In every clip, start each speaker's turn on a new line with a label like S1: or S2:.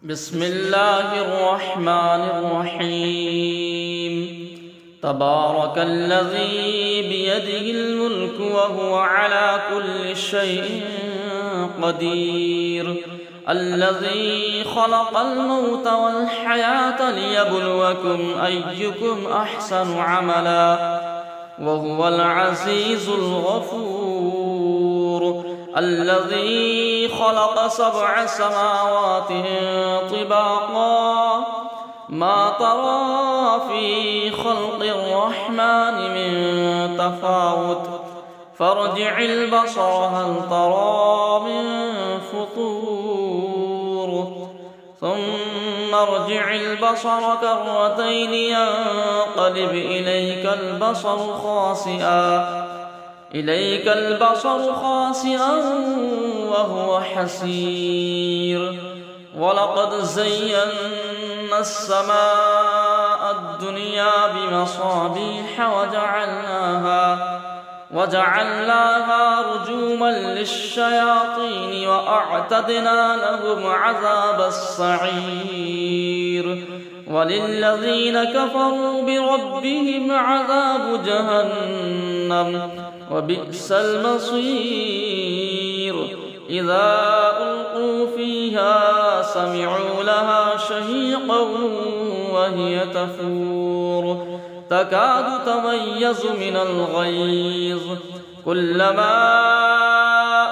S1: بسم الله الرحمن الرحيم. تبارك الذي بيده الملك وهو على كل شيء قدير، الذي خلق الموت والحياة ليبلوكم أيكم أحسن عملا وهو العزيز الغفور، الذي خلق 7 سماوات طباقا ما ترى في خلق الرحمن من تفاوت فارجع البصر هل ترى من فطور ثم ارجع البصر كرتين ينقلب إليك البصر خاسئا وهو حسير. ولقد زينا السماء الدنيا بمصابيح وجعلناها رجوما للشياطين وأعتدنا لهم عذاب السعير. وللذين كفروا بربهم عذاب جهنم وبئس المصير. إذا ألقوا فيها سمعوا لها شهيقا وهي تفور تكاد تميز من الغيظ كلما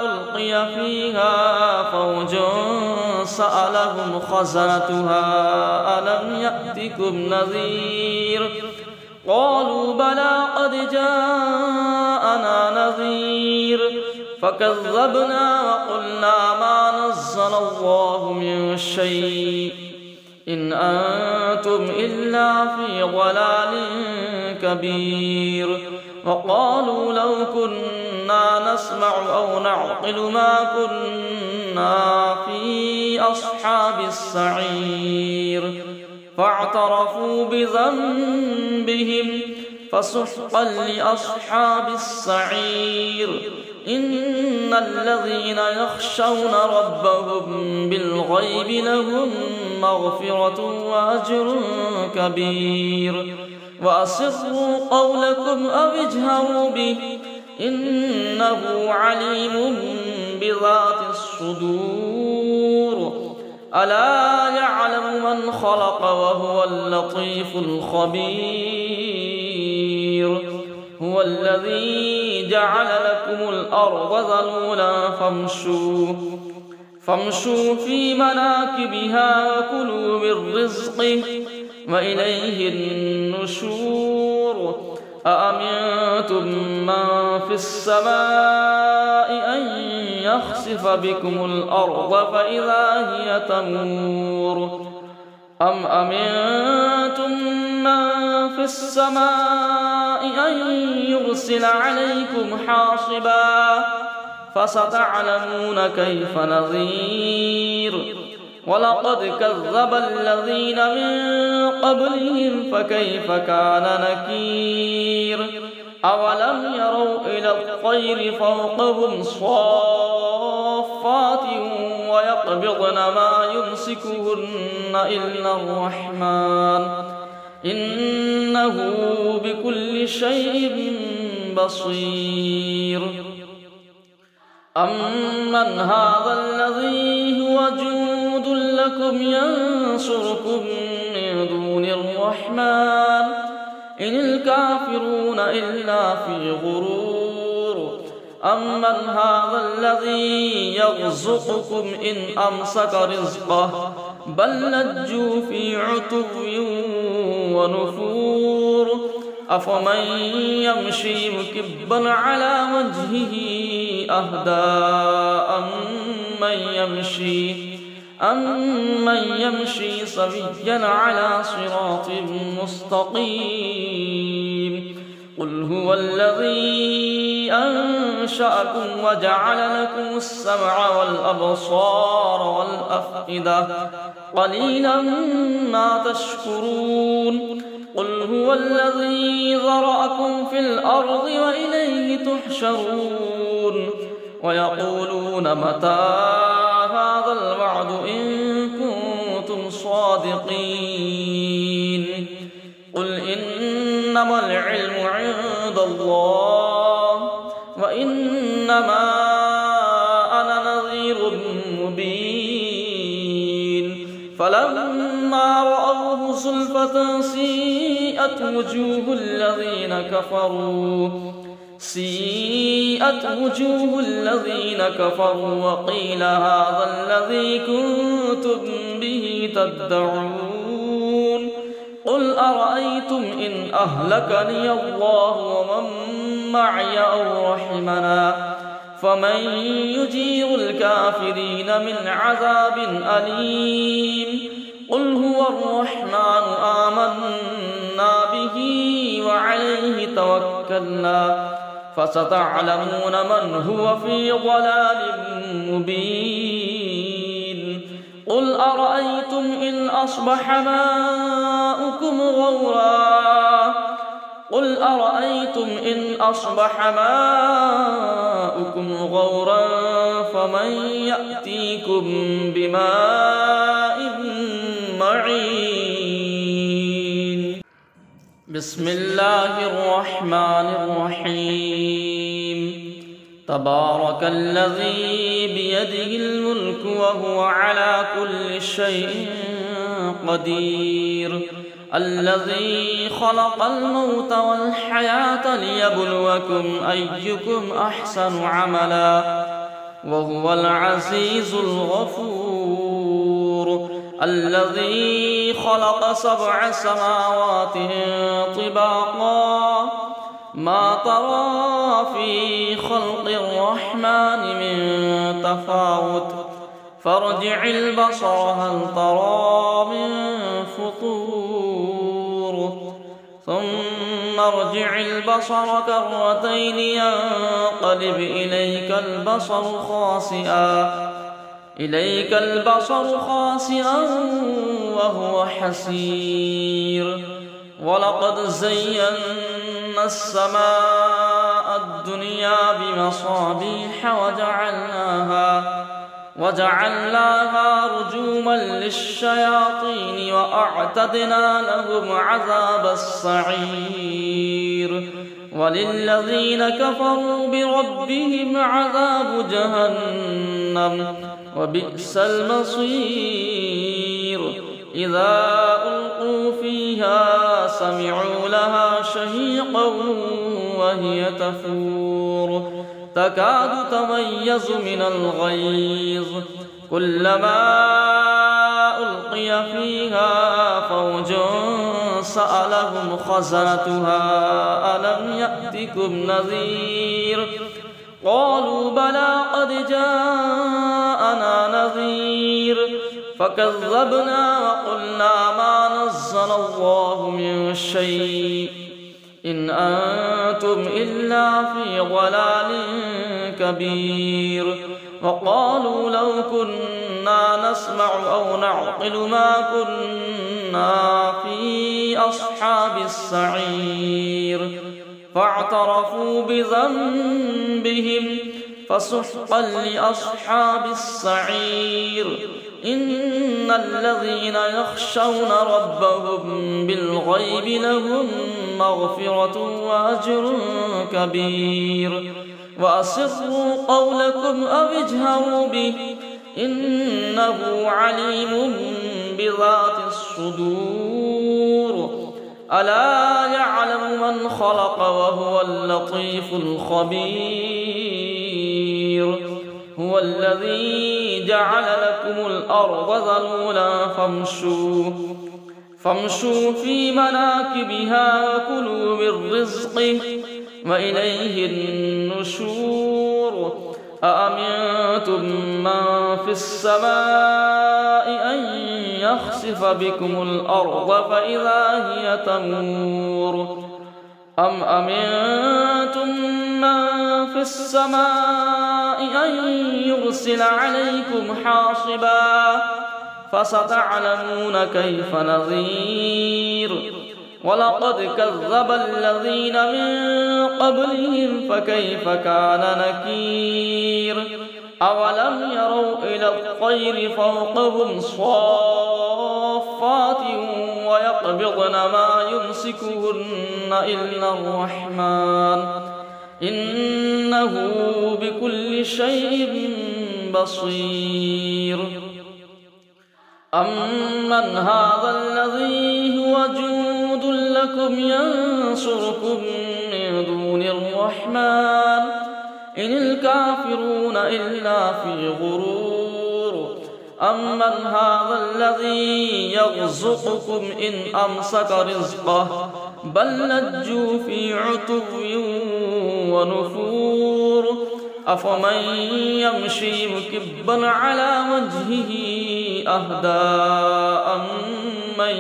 S1: ألقي فيها فوج سألهم خزنتها ألم يأتكم نذير قالوا بلى قد جاءنا نذير فكذبنا وقلنا ما نزل الله من شيء إن أنتم إلا في ضلال كبير. وقالوا لو كنا نسمع أو نعقل ما كنا في أصحاب السعير فاعترفوا بذنبهم فسحقا لأصحاب السعير. إن الذين يخشون ربهم بالغيب لهم مغفرة وأجر كبير. وأسروا قولكم أو اجهروا به إنه عليم بذات الصدور. ألا يعلم من خلق وهو اللطيف الخبير. هو الذي جعل لكم الأرض ذلولا فامشوا في مناكبها وكلوا من رزقه وإليه النشور. أأمنتم من في السماء أن يخسف بكم الأرض فإذا هي تمور أم أمنتم من في السماء أن يرسل عليكم حاصبا فستعلمون كيف نذير. ولقد كذب الذين من قبلهم فكيف كان نكير. أولم يروا إلى الطير فوقهم صافات ويقبضن ما يمسكهن إلا الرحمن إنه بكل شيء بصير. أمن هذا الذي هو جند لكم ينصركم من دون الرحمن إن الكافرون إلا في غرور. أمن هذا الذي يرزقكم إن أمسك رزقه بل لجوا في عتو ونفور. أفمن يمشي مكبا على وجهه أهدى أمن يمشي سويا على صراط مستقيم. قل هو الذي أنشأكم وجعل لكم السمع والأبصار والأفئدة قليلا ما تشكرون. قل هو الذي ذرأكم في الأرض وإليه تحشرون. ويقولون متى هذا الوعد إن كنتم صادقين قل إنما العلم عند الله وإنما أنا نذير مبين فلما رأوه زلفة سيئت وجوه الذين كفروا وقيل هذا الذي كنتم به تدعون قل أرأيتم إن أهلكني الله ومن معي أو رحمنا فمن يجير الكافرين من عذاب أليم قل هو الرحمن آمنا به وعليه توكلنا فستعلمون من هو في ضلال مبين قل أرأيتم إن أصبح ماؤكم غورا فمن يأتيكم بماء معين بسم الله الرحمن الرحيم تبارك الذي بيده الملك وهو على كل شيء قدير الذي خلق الموت والحياة ليبلوكم أيكم أحسن عملا وهو العزيز الغفور الذي خلق 7 سماوات طباقا ما ترى في خلق الرحمن من تفاوت فارجع البصر هل ترى من فطور ثم ارجع البصر كرتين ينقلب إليك البصر خاسئا وهو حسير ولقد زينا السماء الدنيا بمصابيح وجعلناها رجوما للشياطين وأعتدنا لهم عذاب السعير وللذين كفروا بربهم عذاب جهنم وبئس المصير إذا ألقوا فيها سمعوا لها شهيقا وهي تفور تكاد تميز من الغيظ كلما ألقي فيها فوج سألهم خزنتها ألم يأتكم نذير قالوا بلى قد جاءنا نذير فكذبنا وقلنا ما نزل الله من شيء إن أنتم إلا في ضلال كبير وقالوا لو كنا نسمع أو نعقل ما كنا في أصحاب السعير فاعترفوا بذنبهم فسحقا لأصحاب السعير إن الذين يخشون ربهم بالغيب لهم مغفرة وأجر كبير وأسروا قولكم أو اجهروا به إنه عليم بذات الصدور ألا يعلم من خلق وهو اللطيف الخبير هو الذي جعل لكم الأرض ذلولا فامشوا في مناكبها وكلوا من رزقه وإليه النشور أأمنتم من في السماء أن يخسف بكم الأرض فإذا هي تمور أم أمنتم من في السماء أن يرسل عليكم حاصبا فستعلمون كيف نذير ولقد كذب الذين من قبلهم فكيف كان نكير أولم يروا إلى الطير فوقهم صافات صافات ويقبضن ما يمسكهن إلا الرحمن إنه بكل شيء بصير. أمن هذا الذي هو جند لكم ينصركم من دون الرحمن إن الكافرون إلا في غرور. أمن هذا الذي يرزقكم إن أمسك رزقه بل لجوا في عتو ونفور. أفمن يمشي مكبا على وجهه أهدى أمن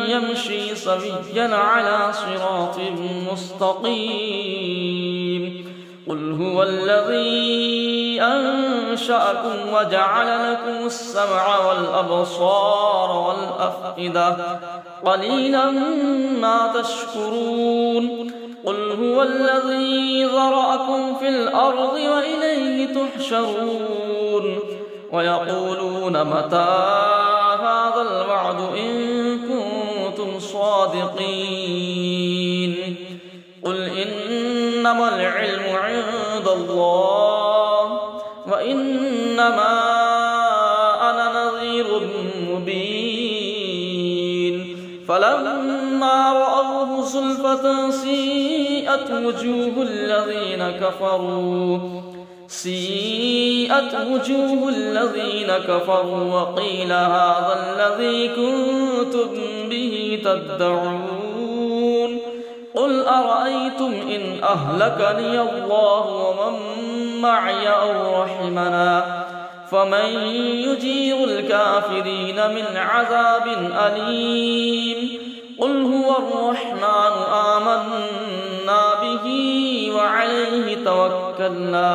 S1: يمشي سويا على صراط مستقيم. قل هو الذي أنشأكم وجعل لكم السمع والأبصار والأفئدة قليلا ما تشكرون. قل هو الذي ذرأكم في الأرض وإليه تحشرون. ويقولون متى هذا الوعد إن كنتم صادقين. قل إنما العلم عند الله وإنما أنا نذير مبين. فلما رأوه زلفة سيئت وجوه الذين كفروا وقيل هذا الذي كنتم به تدعون. قل أرأيتم إن أهلكني الله ومن معي أو رحمنا فمن يجير الكافرين من عذاب أليم. قل هو الرحمن آمنا به وعليه توكلنا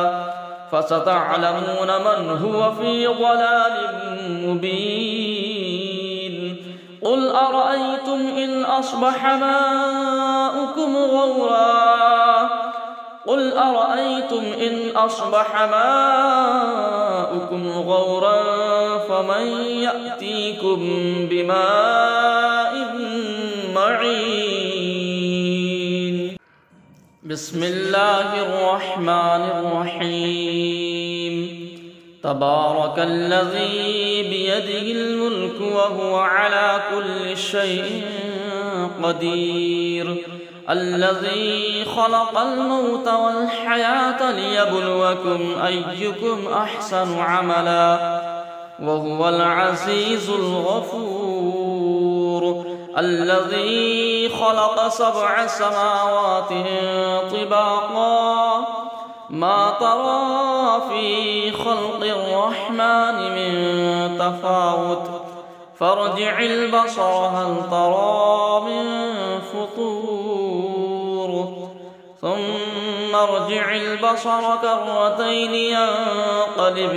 S1: فستعلمون من هو في ضلال مبين. قل أرأيتم إن أصبح ماؤكم غورا فمن يأتيكم بماء معين. بسم الله الرحمن الرحيم. تبارك الذي بيده الملك وهو على كل شيء قدير. الذي خلق الموت والحياة ليبلوكم أيكم أحسن عملا وهو العزيز الغفور. الذي خلق 7 سماوات طباقا ما ترى في خلق الرحمن من تفاوت فارجع البصر هل ترى من فطور ثم ارجع البصر كرتين ينقلب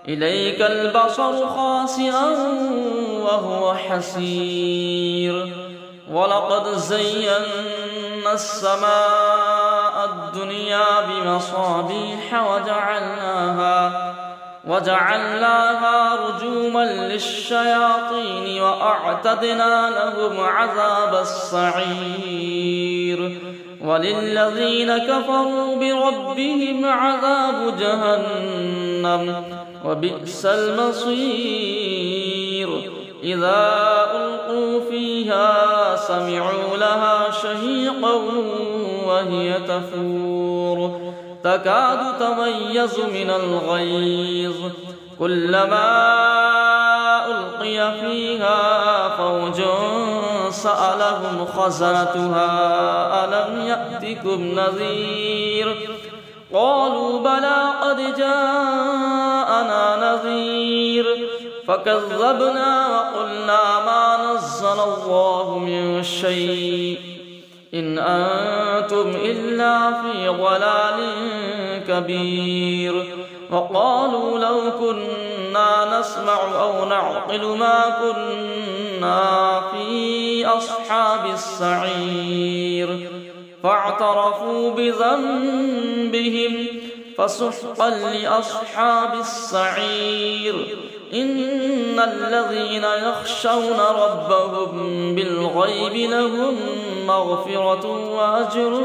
S1: إليك البصر خاسئا وهو حسير. ولقد زينا السماء الدنيا بمصابيح وجعلناها رجوما للشياطين وأعتدنا لهم عذاب السعير. وللذين كفروا بربهم عذاب جهنم وبئس المصير. إذا ألقوا فيها سمعوا لها شهيقا وهي تفور تكاد تميز من الغيظ كلما ألقي فيها فوج سألهم خزنتها ألم يأتكم نذير قالوا بلى قد جاءنا نذير فكذبنا وقلنا ما نزل الله من شيء إن أنتم إلا في ضلال كبير. وقالوا لو كنا نسمع أو نعقل ما كنا في أصحاب السعير فاعترفوا بذنبهم فسحقا لأصحاب السعير إن الذين يخشون ربهم بالغيب لهم مغفرة وأجر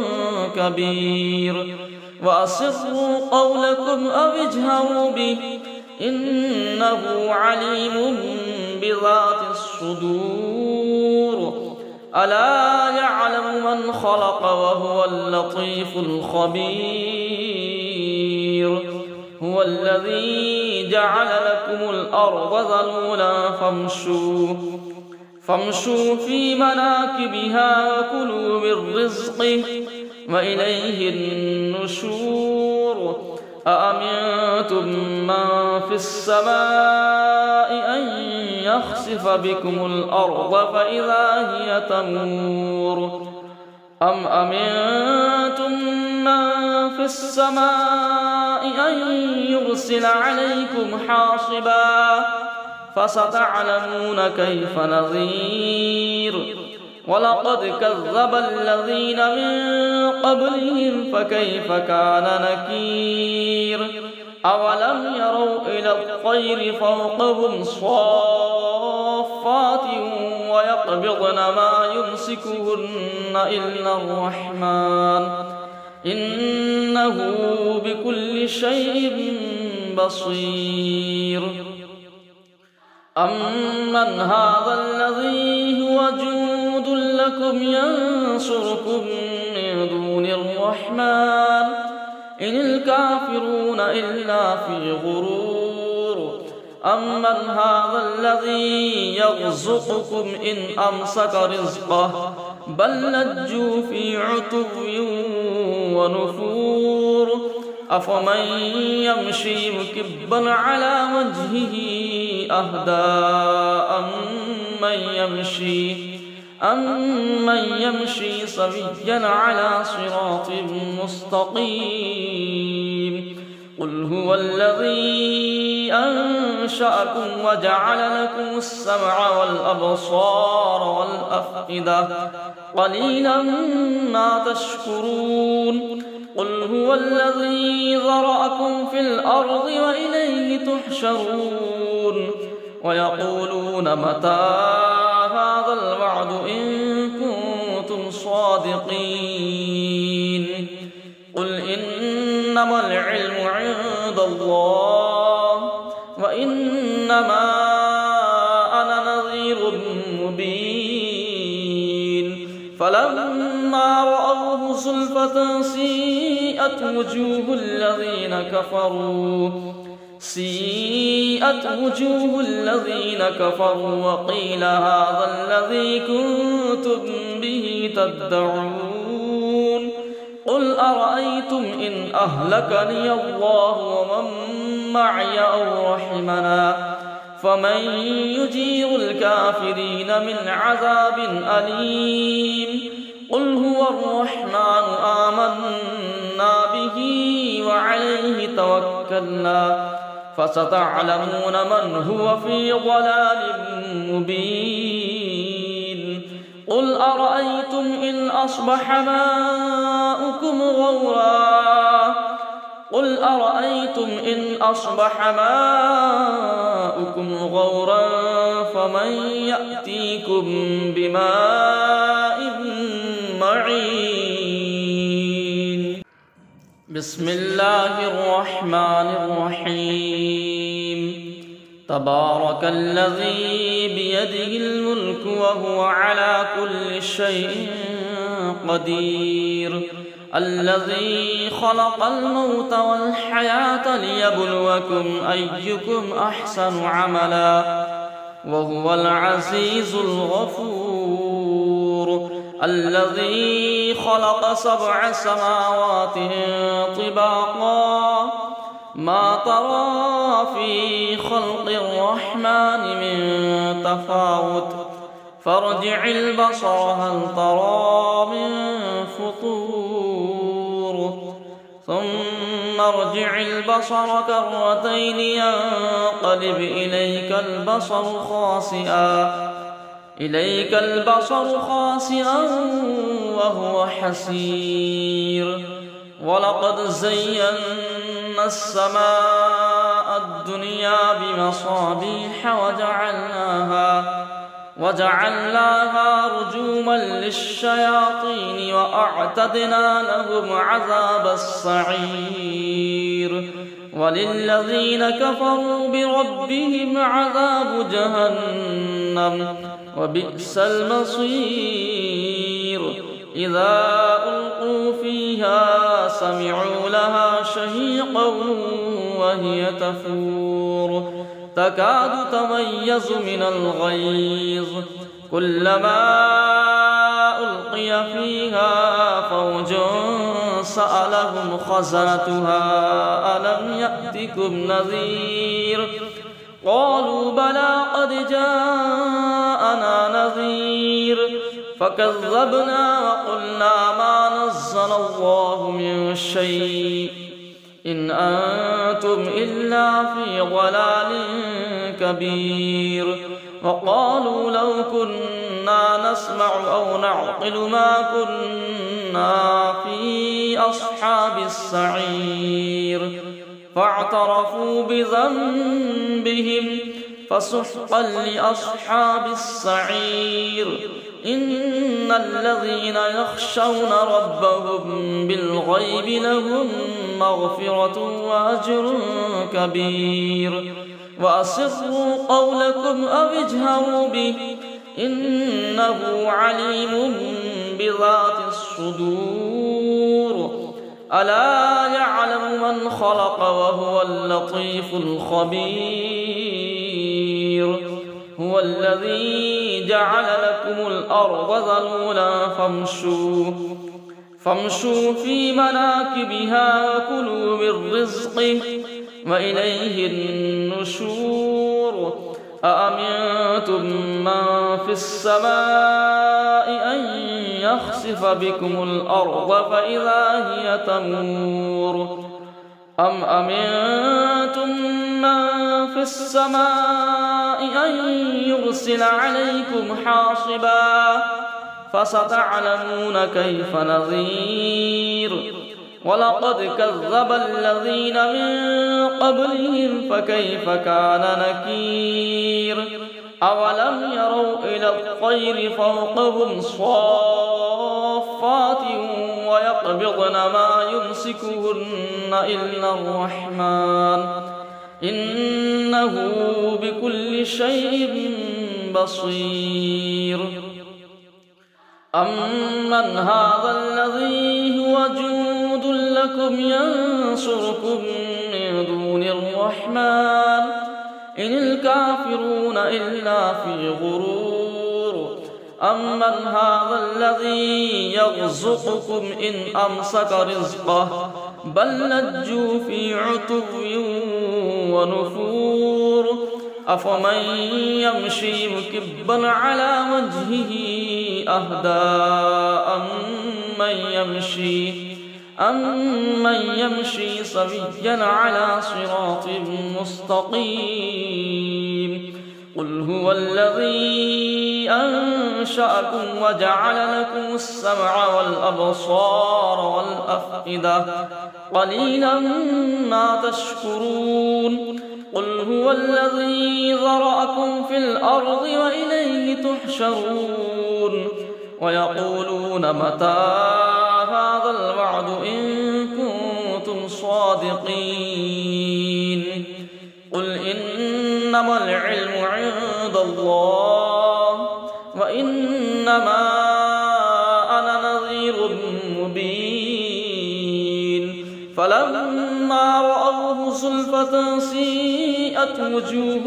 S1: كبير وأسروا قولكم أو اجهروا به إنه عليم بذات الصدور ألا يعلم من خلق وهو اللطيف الخبير هو الذي جعل لكم الأرض ذلولا فامشوا في مناكبها وكلوا من رزقه وإليه النشور أأمنتم من في السماء أن يخسف بكم الأرض فإذا هي تمور أم أمنتم من في السماء أن يرسل عليكم حاصبا فستعلمون كيف نذير ولقد كذب الذين من قبلهم فكيف كان نكير أولم يروا إلى الطير فوقهم صافات ويقبضن ما يمسكهن إلا الرحمن إنه بكل شيء بصير أمن هذا الذي هو جند لكم ينصركم من دون الرحمن إن الكافرون إلا في غرور أمن هذا الذي يرزقكم إن أمسك رزقه بل لجوا في عتو ونفور أفمن يمشي مكبا على وجهه أهدى أمن يمشي سويا على صراط مستقيم قل هو الذي أنشأكم وجعل لكم السمع والأبصار والأفئدة قليلا ما تشكرون قل هو الذي ذرأكم في الأرض وإليه تحشرون ويقولون متى هذا الوعد إن كنتم صادقين قل إنما العلم عند الله وإنما أنا نذير مبين فلما رأوه زلفة سيئت وجوه الذين كفروا وقيل هذا الذي كنتم به تدعون قل أرأيتم إن أهلكني الله ومن معي أو رحمنا فمن يجير الكافرين من عذاب أليم قل هو الرحمن آمنا به وعليه توكلنا فستعلمون من هو في ضلال مبين قل أرأيتم إن أصبح ماؤكم غورا فمن يأتيكم بماء معين بسم الله الرحمن الرحيم تبارك الذي بيده الملك وهو على كل شيء قدير الذي خلق الموت والحياة ليبلوكم أيكم أحسن عملا وهو العزيز الغفور الذي خلق 7 سماوات طباقا ما ترى في خلق الرحمن من تفاوت فارجع البصر هل ترى من فطور ثم ارجع البصر كرتين ينقلب إليك البصر خاسئا وهو حسير ولقد زينا السماء الدنيا بمصابيح وجعلناها رجوما للشياطين وأعتدنا لهم عذاب السعير وللذين كفروا بربهم عذاب جهنم وبئس المصير إذا ألقوا فيها سمعوا لها شهيقا وهي تفور تكاد تميز من الغيظ كلما ألقي فيها فوج سألهم خزنتها ألم يأتكم نذير قالوا بلى قد جاءنا نذير فكذبنا وقلنا ما نزل الله من شيء إن أنتم إلا في ضلال كبير وقالوا لو كنا نسمع أو نعقل ما كنا في أصحاب السعير فاعترفوا بذنبهم فسحقا لأصحاب السعير إن الذين يخشون ربهم بالغيب لهم مغفرة وأجر كبير وأسروا قولكم أو اجهروا به إنه عليم بذات الصدور ألا يعلم من خلق وهو اللطيف الخبير هو الذي جعل لكم الأرض ذلولا فامشوا في مناكبها وكلوا من رزقه وإليه النشور أأمنتم من في السماء أن يخسف بكم الأرض فإذا هي تمور أم أمنتم من في السماء أن يرسل عليكم حاصبا فستعلمون كيف نذير ولقد كذب الذين من قبلهم فكيف كان نكير أولم يروا إلى الطير فوقهم صافات ويقبضن ما يمسكهن إلا الرحمن إنه بكل شيء بصير أمن هذا الذي هو جند لكم ينصركم من دون الرحمن إن الكافرون إلا في غرور أمن هذا الذي يرزقكم إن أمسك رزقه بل لجوا في عتو ونفور أفمن يمشي مكبا على وجهه أهدى أمن يمشي سويا على صراط مستقيم قل هو الذي أنشأكم وجعل لكم السمع والأبصار والأفئدة قليلا ما تشكرون قل هو الذي ذرأكم في الأرض وإليه تحشرون ويقولون متى هذا الوعد إن كنتم صادقين قل إنما العلم عند الله وإنما أنا نذير مبين فلما رأوه زلفة سيئت وجوه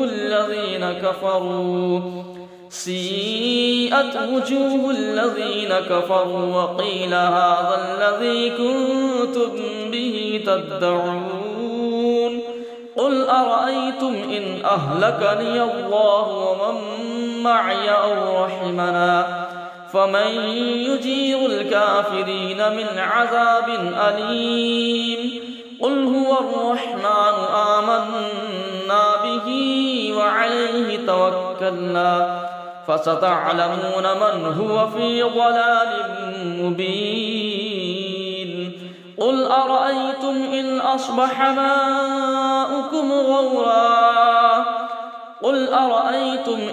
S1: الذين كفروا وقيل هذا الذي كنتم به تدعون قل أرأيتم إن أهلكني الله ومن معي أو رحمنا فمن يجير الكافرين من عذاب أليم قل هو الرحمن آمنا به وعليه توكلنا فستعلمون من هو في ضلال مبين قل قل أرأيتم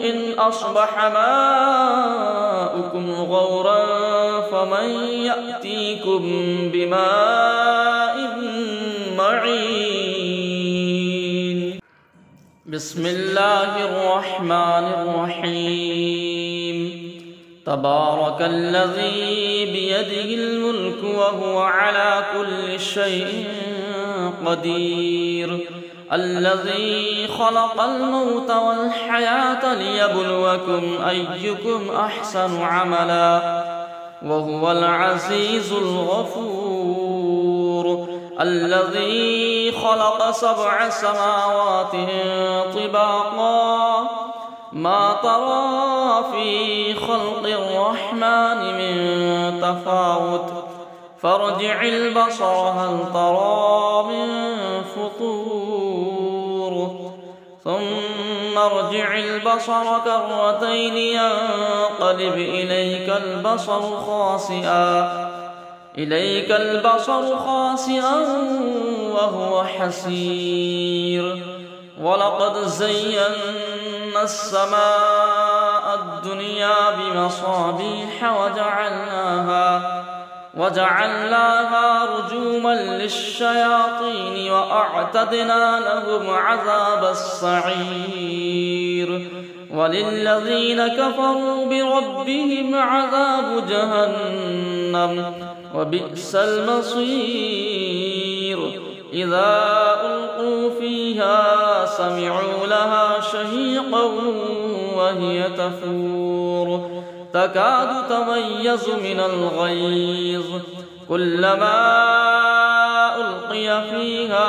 S1: إن أصبح ماؤكم غورا فمن يأتيكم بماء معين. بسم الله الرحمن الرحيم. تبارك الذي بيده الملك وهو على كل شيء قدير، الذي خلق الموت والحياة ليبلوكم أيكم أحسن عملا وهو العزيز الغفور، الذي خلق 7 سماوات طباقا ما ترى في خلق الرحمن من تفاوت فارجع البصر هل ترى من فطور ثم ارجع البصر كرتين ينقلب إليك البصر خاسئا وهو حسير. ولقد زينا السماء الدنيا بمصابيح وجعلناها رجوما للشياطين وأعتدنا لهم عذاب السعير. وللذين كفروا بربهم عذاب جهنم وبئس المصير. إذا ألقوا فيها سمعوا لها شهيقا وهي تفور تكاد تميز من الغيظ كلما ألقي فيها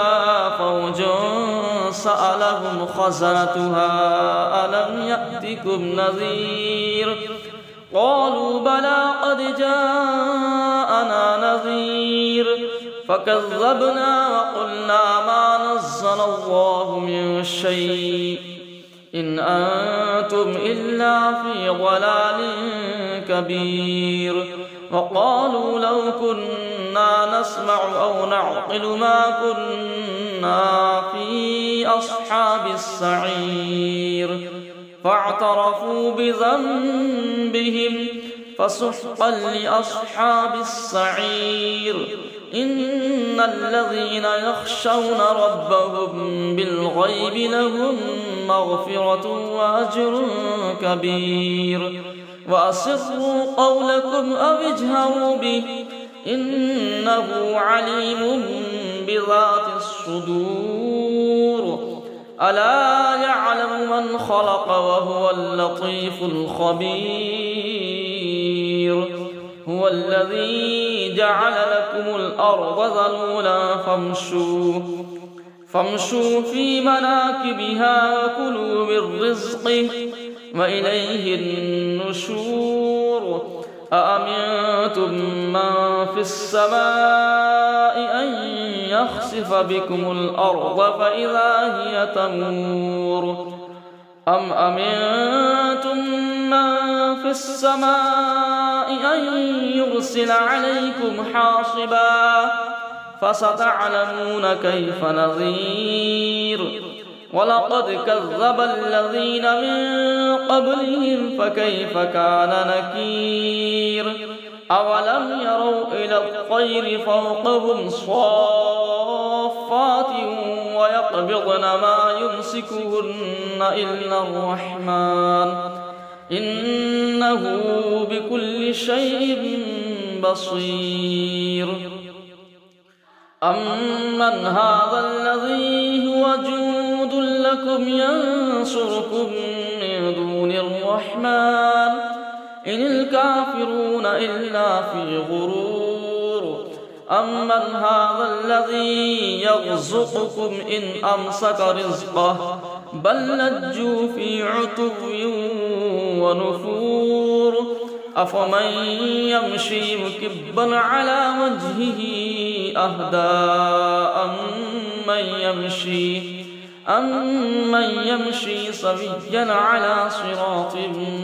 S1: فوج سألهم خزنتها ألم يأتكم نذير قالوا بلى قد جاءنا نذير فكذبنا وقلنا ما نزل الله من شيء إن أنتم إلا في ضلال كبير. وقالوا لو كنا نسمع أو نعقل ما كنا في أصحاب السعير فاعترفوا بذنبهم فسحقا لأصحاب السعير. إن الذين يخشون ربهم بالغيب لهم مغفرة وأجر كبير. وأسروا قولكم أو اجهروا به إنه عليم بذات الصدور. ألا يعلم من خلق وهو اللطيف الخبير. هو الذي جعل لكم الأرض ذلولا فامشوا في مناكبها وكلوا من رزقه وإليه النشور. أأمنتم من في السماء أن يخسف بكم الأرض فإذا هي تمور أم أمنتم من في السماء أن يرسل عليكم حاصبا فستعلمون كيف نذير. ولقد كذب الذين من قبلهم فكيف كان نكير. أولم يروا إلى الطير فوقهم صافات ويقبضن ما يمسكهن إلا الرحمن إنه بكل شيء بصير. أمن هذا الذي هو جند لكم ينصركم من دون الرحمن إن الكافرون إلا في غرور. أمن هذا الذي يرزقكم إن أمسك رزقه بل لجوا في عتو ونفور. أفمن يمشي مكبا على وجهه أهدى أمن يمشي سويا على صراط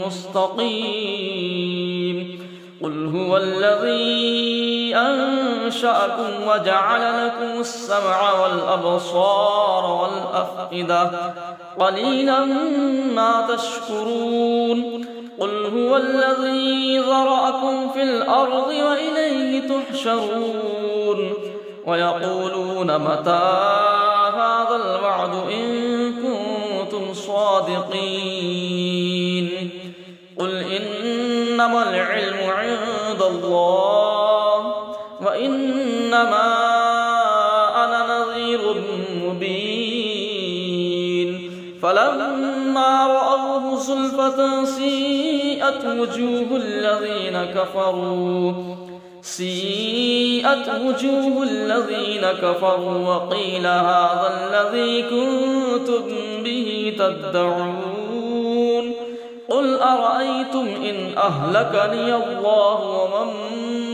S1: مستقيم. قل هو الذي أنشأكم وجعل لكم السمع والأبصار والأفئدة قليلا ما تشكرون قل هو الذي ذرأكم في الأرض وإليه تحشرون ويقولون متى هذا الوعد إن كنتم صادقين قل إنما العلم عند الله وإنما أنا نذير مبين فلما رأوه زلفة سيئت وجوه الذين كفروا وقيل هذا الذي كنتم به تدعون قل أرأيتم إن أهلكني الله ومن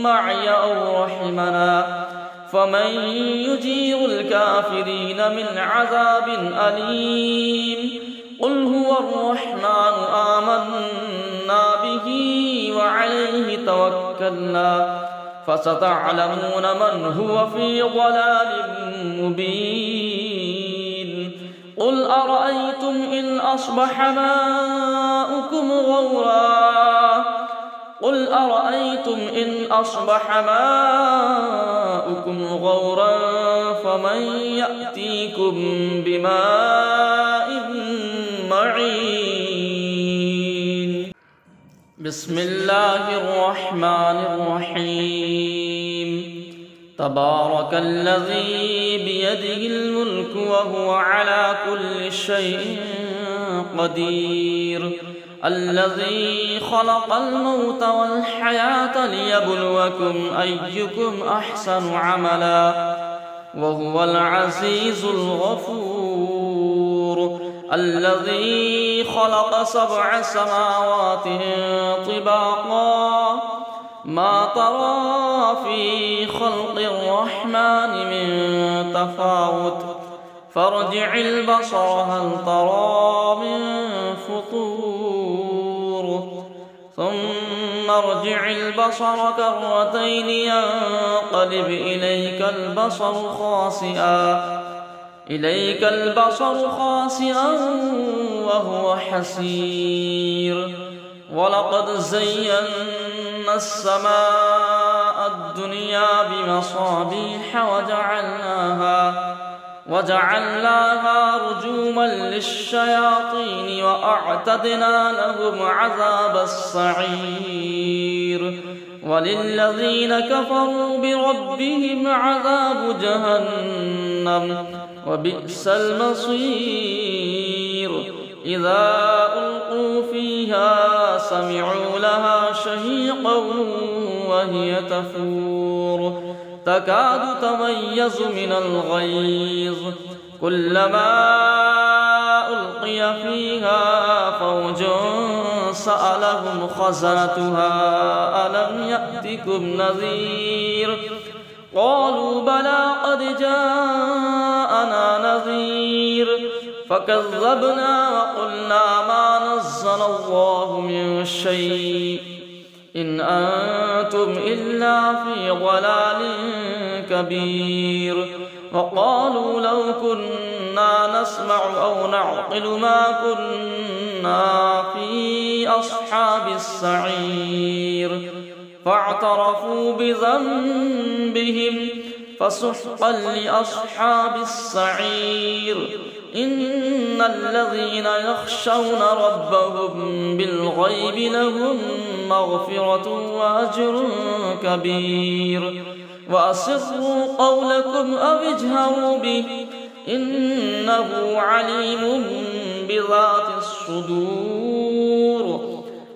S1: معي أو رحمنا فمن يجير الكافرين من عذاب أليم قل هو الرحمن آمنا به وعليه توكلنا فستعلمون من هو في ضلال مبين قل أرأيتم إن أصبح ماؤكم غورا فمن يأتيكم بماء معين بسم الله الرحمن الرحيم تبارك الذي بيده الملك وهو على كل شيء قدير الذي خلق الموت والحياة ليبلوكم أيكم أحسن عملا وهو العزيز الغفور الذي خلق 7 سماوات طباقا ما ترى في خلق الرحمن من تفاوت فارجع البصر هل ترى من فطور ثم ارجع البصر كرتين ينقلب إليك البصر خاسئا وهو حسير ولقد زينا السماء الدنيا بمصابيح وجعلناها رجوما للشياطين وأعتدنا لهم عذاب السعير وللذين كفروا بربهم عذاب جهنم وبئس المصير إذا ألقوا فيها سمعوا لها شهيقا وهي تفور تكاد تميز من الغيظ كلما ألقي فيها فوج سألهم خزنتها ألم يأتكم نذير قالوا بلى قد جاءنا نذير فكذبنا وقلنا ما نزل الله من شيء إن أنتم إلا في ضلال كبير وقالوا لو كنا نسمع أو نعقل ما كنا في أصحاب السعير فاعترفوا بذنبهم فسحقا لأصحاب السعير إن الذين يخشون ربهم بالغيب لهم مغفرة وأجر كبير وأسروا قولكم أو اجهروا به إنه عليم بذات الصدور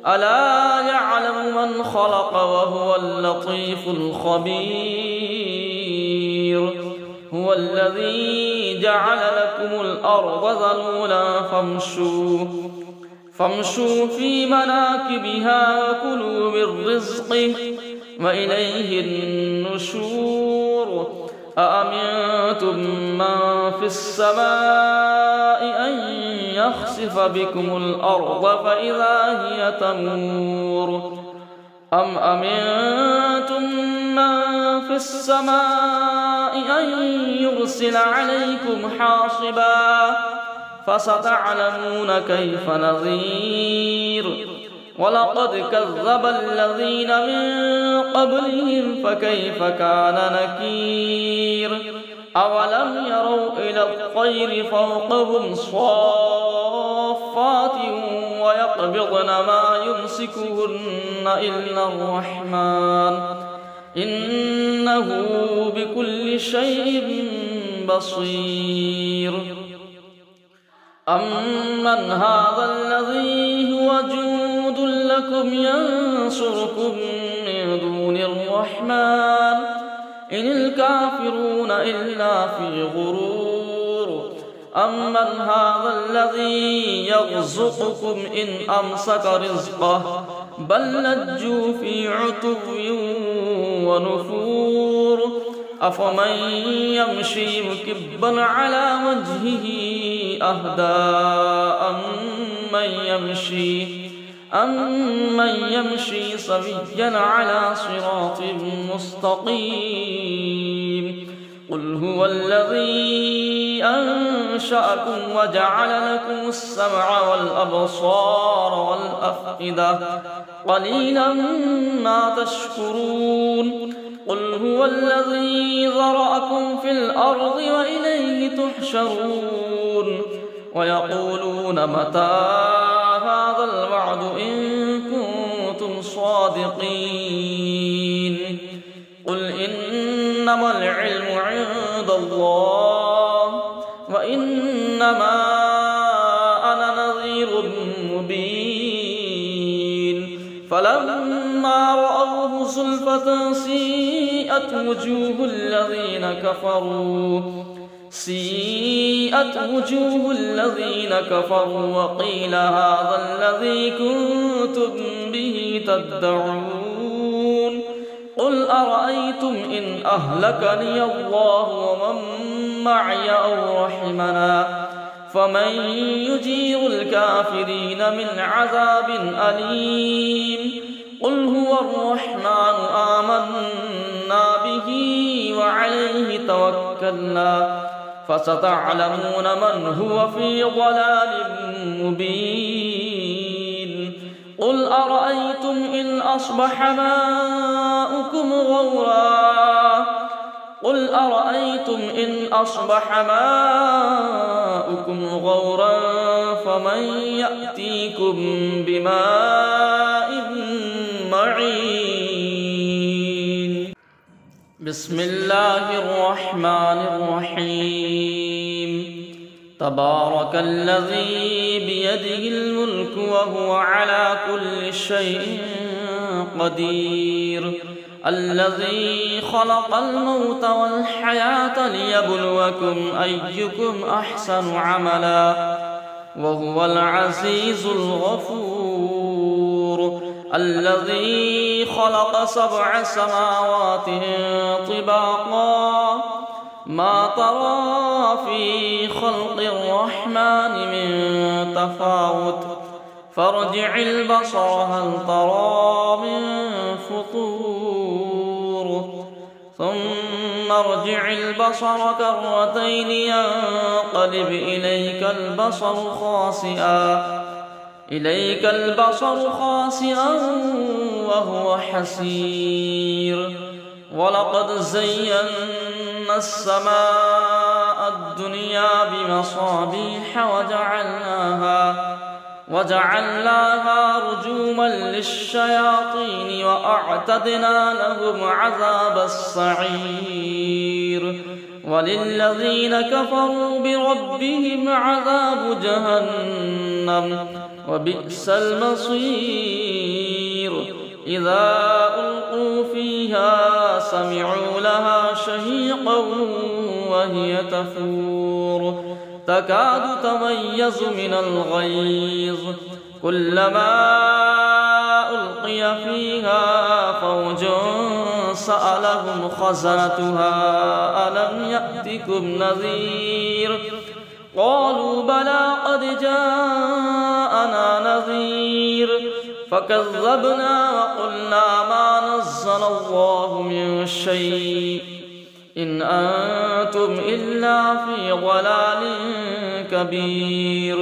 S1: ألا يعلم من خلق وهو اللطيف الخبير هو الذي جعل لكم الأرض ذلولا فامشوا في مناكبها وكلوا من رزقه وإليه النشور أأمنتم من في السماء أن يخسف بكم الأرض فإذا هي تمور أم أمنتم من في السماء أن يرسل عليكم حاصبا فستعلمون كيف نذير ولقد كذب الذين من قبلهم فكيف كان نكير أولم يروا إلى الطير فوقهم صافات ويقبضن ما يمسكهن إلا الرحمن إنه بكل شيء بصير أمن هذا الذي هو جند لكم ينصركم من دون الرحمن إن الكافرون إلا في غرور أمن هذا الذي يرزقكم إن أمسك رزقه بل لجوا في عتو ونفور أفمن يمشي مكبا على وجهه أهدى أمن يمشي سويا على صراط مستقيم قل هو الذي أنشأكم وجعل لكم السمع والأبصار والأفئدة قليلا ما تشكرون قل هو الذي ذرأكم في الأرض وإليه تحشرون ويقولون متى هذا الوعد إن كنتم صادقين قل إنما العلم عند الله وإنما أنا نذير مبين فلما رأوه زلفة سيئت وجوه الذين كفروا وقيل هذا الذي كنتم به تدعون قل أرأيتم إن أهلكني الله ومن معي أو رحمنا فمن يجير الكافرين من عذاب أليم قل هو الرحمن آمنا به وعليه توكلنا فستعلمون من هو في ضلال مبين قل أرأيتم إن أصبح ماؤكم غورا فمن يأتيكم بماء معين بسم الله الرحمن الرحيم تبارك الذي بيده الملك وهو على كل شيء قدير الذي خلق الموت والحياة ليبلوكم أيكم أحسن عملا وهو العزيز الغفور الذي خلق 7 سماوات طباقا ما ترى في خلق الرحمن من تفاوت فارجع البصر هل ترى من فطور ثم ارجع البصر كرتين ينقلب إليك البصر خاسئا وهو حسير ولقد زينا السماء الدنيا بمصابيح وجعلناها رجوما للشياطين وأعتدنا لهم عذاب السعير وللذين كفروا بربهم عذاب جهنم وبئس المصير إذا ألقوا فيها سمعوا لها شهيقا وهي تفور تكاد تميز من الغيظ كلما ألقي فيها فوج سألهم خزنتها ألم يأتكم نذير قالوا بلى قد جاءنا نذير فكذبنا وقلنا ما نزل الله من شيء إن أنتم إلا في ضلال كبير.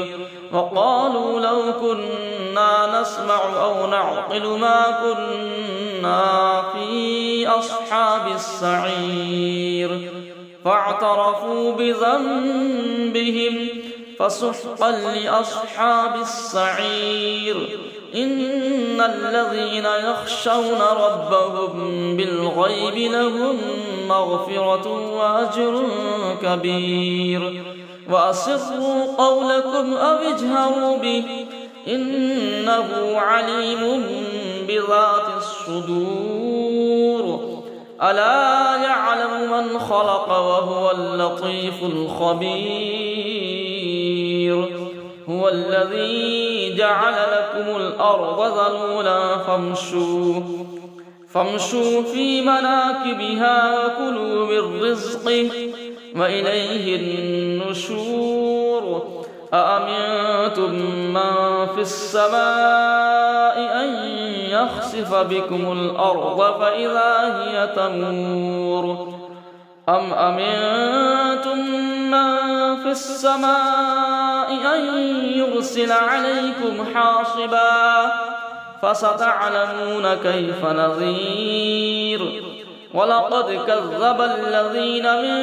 S1: وقالوا لو كنا نسمع أو نعقل ما كنا في أصحاب السعير فاعترفوا بذنبهم فسحقا لأصحاب السعير. إن الذين يخشون ربهم بالغيب لهم مغفرة وأجر كبير. وأسروا قولكم أو اجهروا به إنه عليم بذات الصدور. ألا يعلم من خلق وهو اللطيف الخبير. هو الذي جعل لكم الأرض ذلولا فامشوا في مناكبها وكلوا من رزقه وإليه النشور. أأمنتم من في السماء أن يخسف بكم الأرض فإذا هي تمور أم أمنتم من في السماء أن يرسل عليكم حاصبا فستعلمون كيف نذير. ولقد كذب الذين من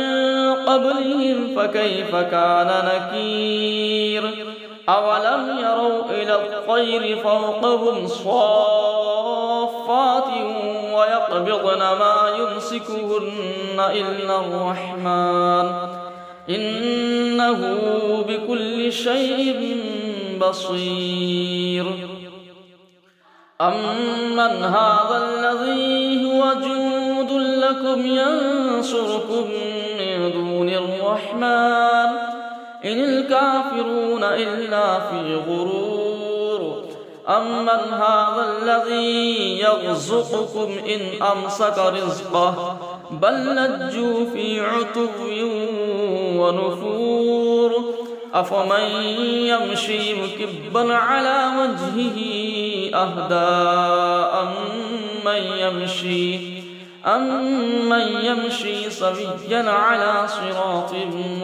S1: قبلهم فكيف كان نكير. أولم يروا إلى الطير فوقهم صافات ويقبضن ما يمسكهن إلا الرحمن إنه بكل شيء بصير. أمن هذا الذي هو جند لكم ينصركم من دون الرحمن إن الكافرون إلا في غرور. أمن هذا الذي يرزقكم إن أمسك رزقه بل لجوا في عتو ونفور. أفمن يمشي مكبا على وجهه أهدى أمن يمشي سويا على صراط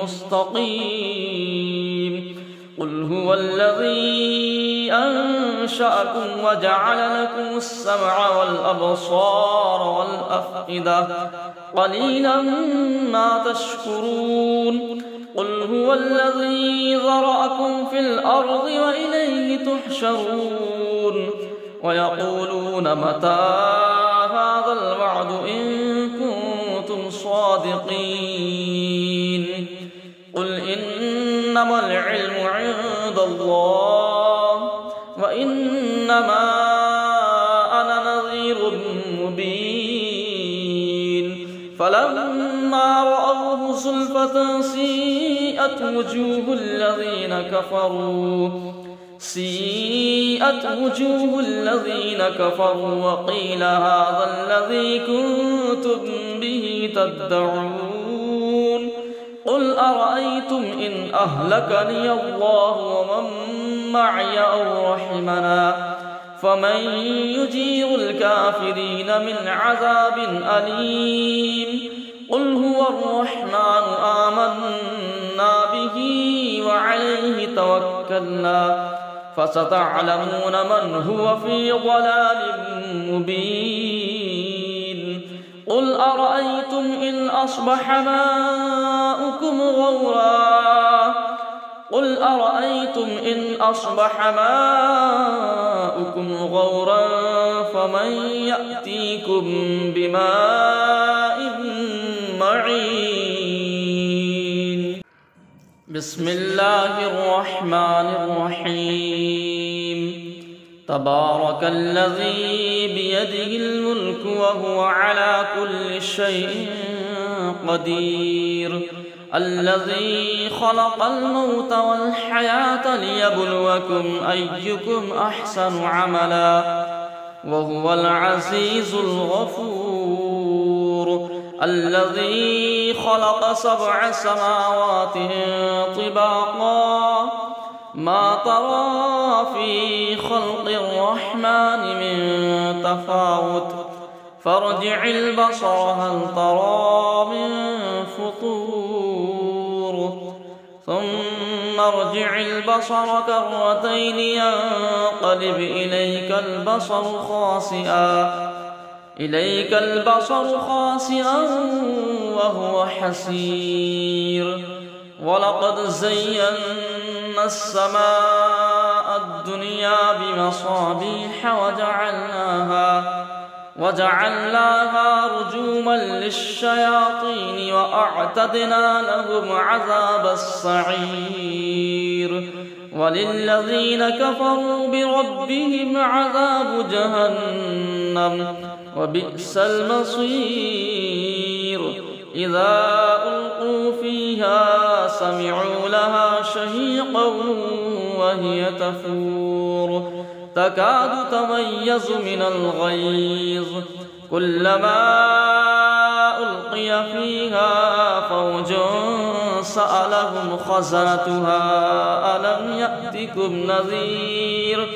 S1: مستقيم. قل هو الذي أنشأكم وجعل لكم السمع والأبصار والأفئدة قليلا ما تشكرون. قل هو الذي ذرأكم في الأرض وإليه تحشرون. ويقولون متى هذا الوعد إن كنتم صادقين. قل إنما العلم عند الله وإنما أنا نذير مبين. فلما رأوه زلفة سيئت وجوه الذين كفروا وقيل هذا الذي كنتم به تدعون. قل أرأيتم إن أهلكني الله ومن معي أو رحمنا فمن يجير الكافرين من عذاب أليم. قل هو الرحمن آمنا به وعليه توكلنا فستعلمون من هو في ضلال مبين. قل أرأيتم إن أصبح ماؤكم غورا فمن يأتيكم بماء معين. بسم الله الرحمن الرحيم. تبارك الذي بيده الملك وهو على كل شيء قدير. الذي خلق الموت والحياة ليبلوكم أيكم أحسن عملا وهو العزيز الغفور. الذي خلق 7 سماوات طباقا ما ترى في خلق الرحمن من تفاوت فارجع البصر هل ترى من فطور ثم ارجع البصر كرتين ينقلب إليك البصر خاسئا وهو حسير ولقد زينا السماء الدنيا بمصابيح وجعلناها رجوما للشياطين وأعتدنا لهم عذاب السعير وللذين كفروا بربهم عذاب جهنم وبئس المصير إذا ألقوا فيها سمعوا لها شهيقا وهي تفور تكاد تميز من الغيظ كلما ألقي فيها فوج سألهم خزنتها ألم يأتكم نذير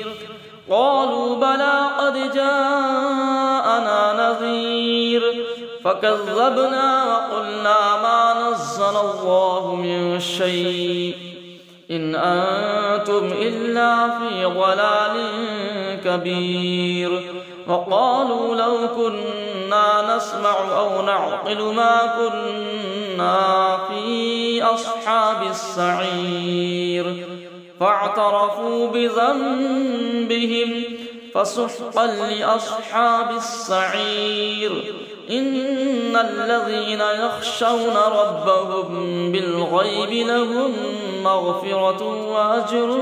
S1: قالوا بلى قد جاءنا نذير فكذبنا وقلنا ما نزل الله من شيء إن أنتم إلا في ضلال كبير وقالوا لو كنا نسمع أو نعقل ما كنا في أصحاب السعير فاعترفوا بذنبهم فسحقا لأصحاب السعير إن الذين يخشون ربهم بالغيب لهم مغفرة وأجر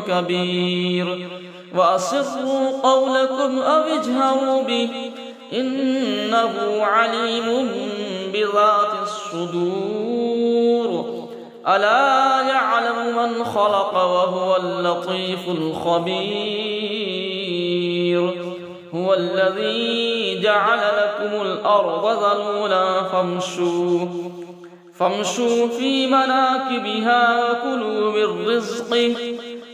S1: كبير وأسروا قولكم أو اجهروا به إنه عليم بذات الصدور ألا يعلم من خلق وهو اللطيف الخبير هو الذي جعل لكم الأرض ذلولا فامشوا في مناكبها وكلوا من رزقه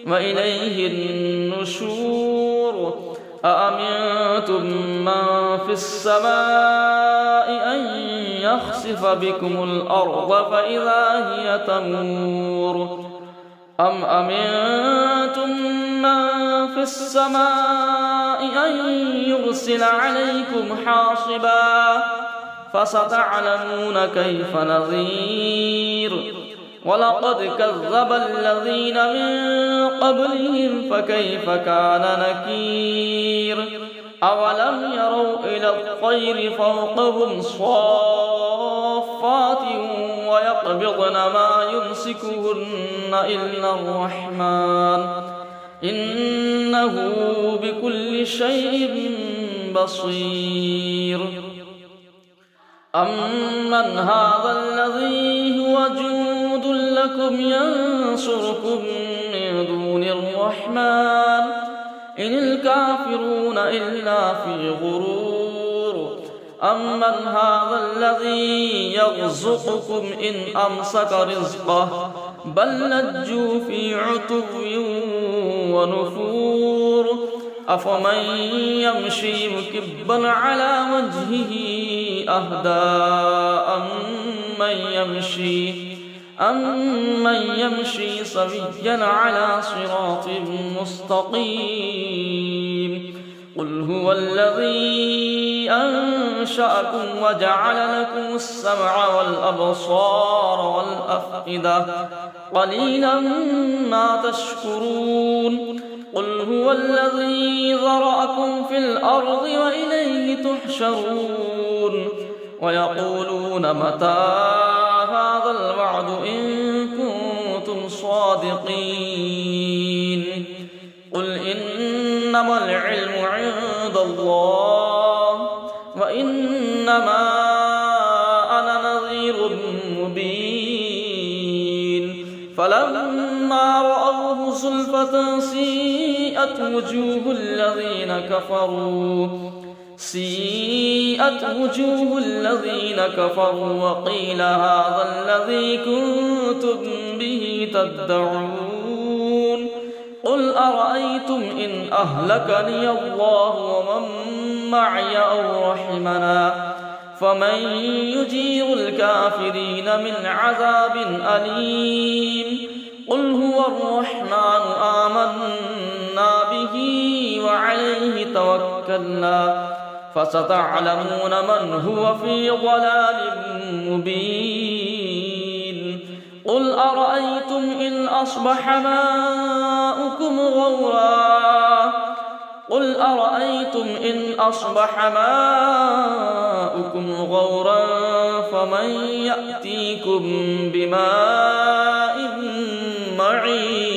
S1: وإليه النشور أأمنتم من في السماء أن يخسف بكم الأرض فإذا هي تمور أم أمنتم من في السماء أن يرسل عليكم حاصبا فستعلمون كيف نذير ولقد كذب الذين من قبلهم فكيف كان نكير أولم يروا إلى الطير فوقهم صافات ويقبضن ما يمسكهن إلا الرحمن إنه بكل شيء بصير أمن هذا الذي هو جند لكم ينصركم من دون الرحمن إن الكافرون إلا في غرور أمن هذا الذي يرزقكم إن أمسك رزقه بل لجوا في عتو ونفور أفمن يمشي مكبا على وجهه أهدى أمن يمشي سويا على صراط مستقيم قل هو الذي أنشأكم وجعل لكم السمع والأبصار والأفئدة قليلا ما تشكرون قل هو الذي ذرأكم في الأرض وإليه تحشرون ويقولون متى هذا الوعد إن كنتم صادقين قل إنما العلم عند الله وإنما أنا نذير مبين فلما رأوه زلفة سيئت وجوه الذين كفروا وقيل هذا الذي كنتم به تدعون أرأيتم إن أهلكني الله ومن معي أو رحمنا فمن يجير الكافرين من عذاب أليم قل هو الرحمن آمنا به وعليه توكلنا فستعلمون من هو في ضلال مبين قل أرأيتم إن أصبح ماؤكم غورا فمن يأتيكم بماء معين